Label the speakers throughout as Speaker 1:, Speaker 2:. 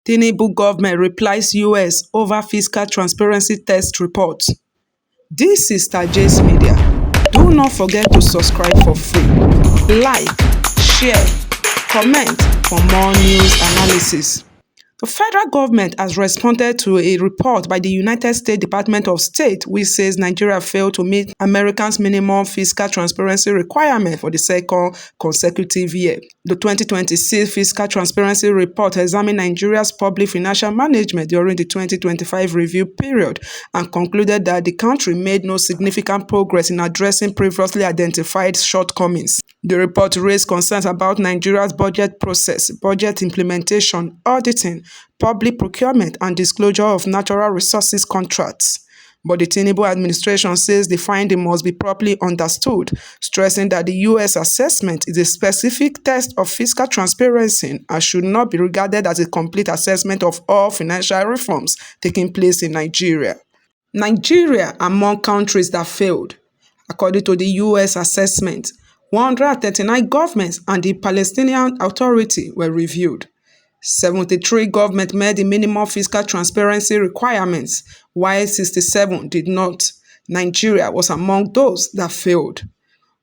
Speaker 1: Tinubu government replies US over Fiscal Transparency Test Report. This is Taj's Media. Do not forget to subscribe for free. Like, share, comment for more news analysis. The federal government has responded to a report by the United States Department of State which says Nigeria failed to meet America's minimum fiscal transparency requirement for the second consecutive year. The 2026 Fiscal Transparency Report examined Nigeria's public financial management during the 2025 review period and concluded that the country made no significant progress in addressing previously identified shortcomings. The report raised concerns about Nigeria's budget process, budget implementation, auditing, public procurement, and disclosure of natural resources contracts. But the Tinubu administration says the finding must be properly understood, stressing that the U.S. assessment is a specific test of fiscal transparency and should not be regarded as a complete assessment of all financial reforms taking place in Nigeria. Nigeria among countries that failed. According to the U.S. assessment, 139 governments and the Palestinian Authority were reviewed. 73 governments met the minimum fiscal transparency requirements, while 67 did not. Nigeria was among those that failed.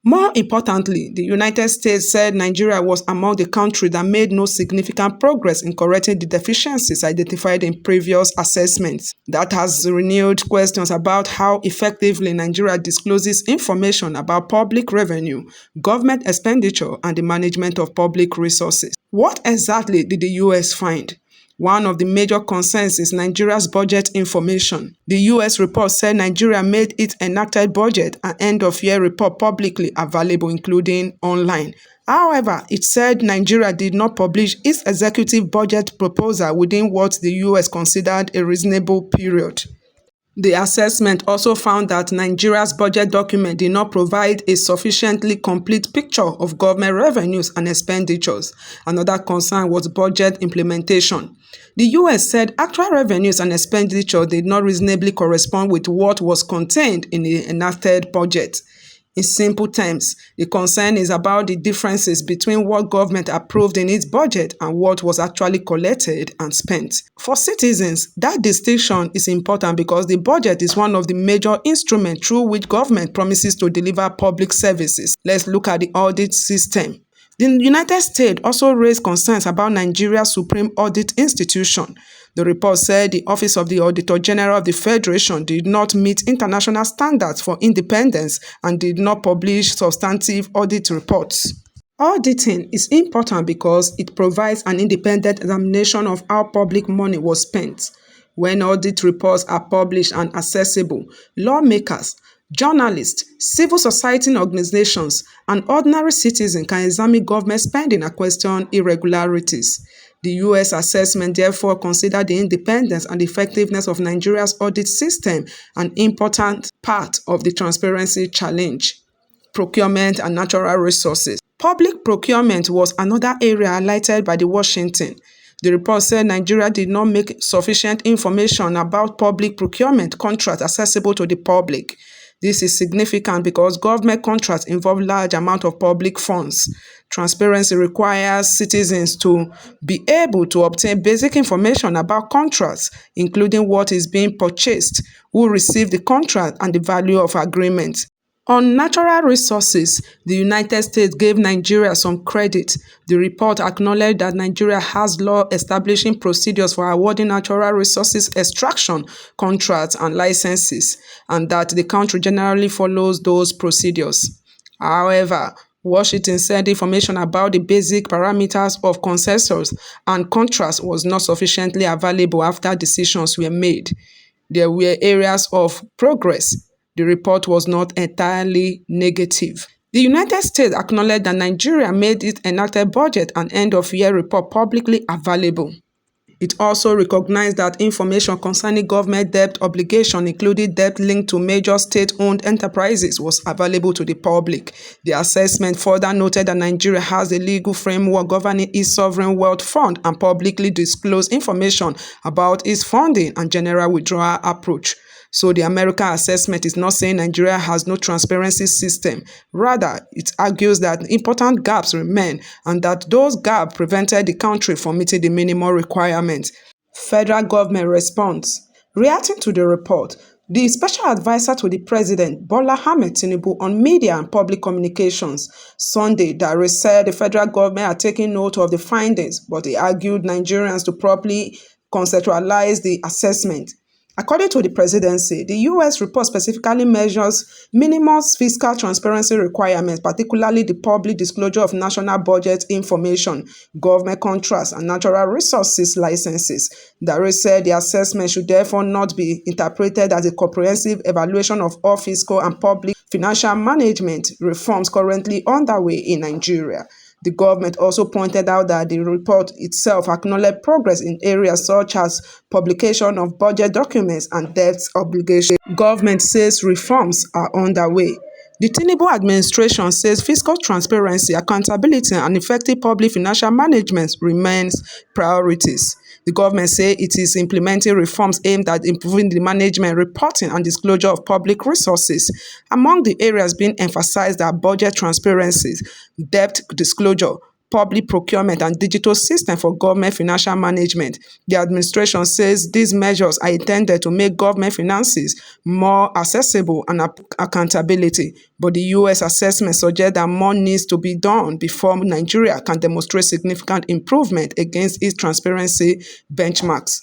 Speaker 1: More importantly, the United States said Nigeria was among the countries that made no significant progress in correcting the deficiencies identified in previous assessments. That has renewed questions about how effectively Nigeria discloses information about public revenue, government expenditure, and the management of public resources. What exactly did the U.S. find? One of the major concerns is Nigeria's budget information. The U.S. report said Nigeria made its enacted budget and end-of-year report publicly available, including online. However, it said Nigeria did not publish its executive budget proposal within what the U.S. considered a reasonable period. The assessment also found that Nigeria's budget document did not provide a sufficiently complete picture of government revenues and expenditures. Another concern was budget implementation. The U.S. said actual revenues and expenditure did not reasonably correspond with what was contained in the enacted budget. In simple terms, the concern is about the differences between what government approved in its budget and what was actually collected and spent. For citizens, that distinction is important because the budget is one of the major instruments through which government promises to deliver public services. Let's look at the audit system. The United States also raised concerns about Nigeria's Supreme Audit Institution. The report said the Office of the Auditor General of the Federation did not meet international standards for independence and did not publish substantive audit reports. Auditing is important because it provides an independent examination of how public money was spent. When audit reports are published and accessible, lawmakers, journalists, civil society organizations, and ordinary citizens can examine government spending and question irregularities. The U.S. assessment therefore considered the independence and effectiveness of Nigeria's audit system an important part of the transparency challenge. Procurement and natural resources. Public procurement was another area highlighted by the Washington. The report said Nigeria did not make sufficient information about public procurement contracts accessible to the public. This is significant because government contracts involve large amounts of public funds. Transparency requires citizens to be able to obtain basic information about contracts, including what is being purchased, who received the contract, and the value of agreement. On natural resources, the United States gave Nigeria some credit. The report acknowledged that Nigeria has law establishing procedures for awarding natural resources extraction contracts and licenses, and that the country generally follows those procedures. However, Washington said information about the basic parameters of concessions and contracts was not sufficiently available after decisions were made. There were areas of progress. The report was not entirely negative. The United States acknowledged that Nigeria made its enacted budget and end-of-year report publicly available. It also recognized that information concerning government debt obligation, including debt linked to major state-owned enterprises, was available to the public. The assessment further noted that Nigeria has a legal framework governing its sovereign wealth fund and publicly disclosed information about its funding and general withdrawal approach. So the American assessment is not saying Nigeria has no transparency system. Rather, it argues that important gaps remain and that those gaps prevented the country from meeting the minimum requirements. Federal government response. Reacting to the report, the special advisor to the president, Bola Ahmed Tinubu, on media and public communications Sunday, Dare said the federal government had taken note of the findings, but he argued Nigerians to properly conceptualize the assessment. According to the presidency, the U.S. report specifically measures minimum fiscal transparency requirements, particularly the public disclosure of national budget information, government contracts, and natural resources licenses. Dare said the assessment should therefore not be interpreted as a comprehensive evaluation of all fiscal and public financial management reforms currently underway in Nigeria. The government also pointed out that the report itself acknowledged progress in areas such as publication of budget documents and debt obligations. Government says reforms are underway. The Tinubu administration says fiscal transparency, accountability, and effective public financial management remains priorities. The government says it is implementing reforms aimed at improving the management, reporting, and disclosure of public resources. Among the areas being emphasized are budget transparency, debt disclosure, public procurement, and digital system for government financial management. The administration says these measures are intended to make government finances more accessible and accountability. But the U.S. assessment suggests that more needs to be done before Nigeria can demonstrate significant improvement against its transparency benchmarks.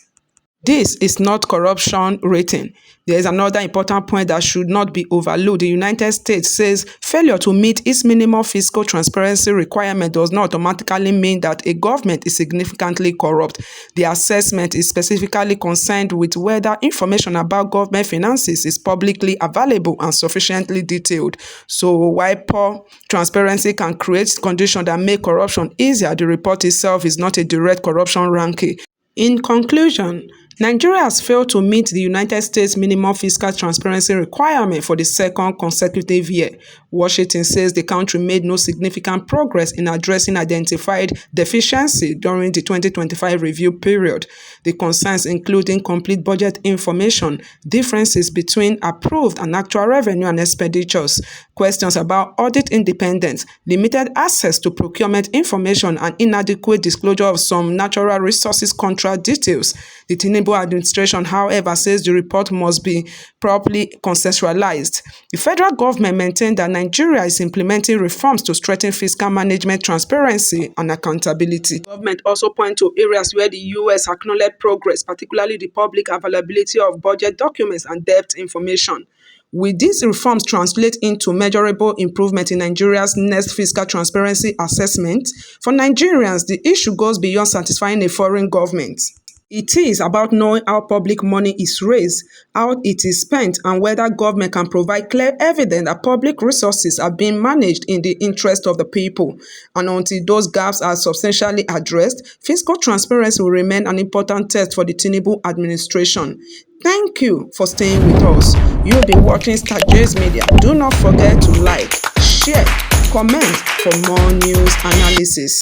Speaker 1: This is not corruption rating. There is another important point that should not be overlooked. The United States says failure to meet its minimum fiscal transparency requirement does not automatically mean that a government is significantly corrupt. The assessment is specifically concerned with whether information about government finances is publicly available and sufficiently detailed. So while poor transparency can create conditions that make corruption easier, the report itself is not a direct corruption ranking. In conclusion, Nigeria has failed to meet the United States minimum fiscal transparency requirement for the second consecutive year. Washington says the country made no significant progress in addressing identified deficiencies during the 2025 review period. The concerns include incomplete budget information, differences between approved and actual revenue and expenditures, questions about audit independence, limited access to procurement information, and inadequate disclosure of some natural resources contract details. The Tinubu administration, however, says the report must be properly contextualized. The federal government maintained that Nigeria is implementing reforms to strengthen fiscal management, transparency, and accountability. The government also points to areas where the U.S. acknowledged progress, particularly the public availability of budget documents and debt information. Will these reforms translate into measurable improvement in Nigeria's next fiscal transparency assessment? For Nigerians, the issue goes beyond satisfying a foreign government. It is about knowing how public money is raised, how it is spent, and whether government can provide clear evidence that public resources are being managed in the interest of the people. And until those gaps are substantially addressed, fiscal transparency will remain an important test for the Tinubu administration. Thank you for staying with us. You'll be watching StarJ's Media. Do not forget to like, share, comment for more news analysis.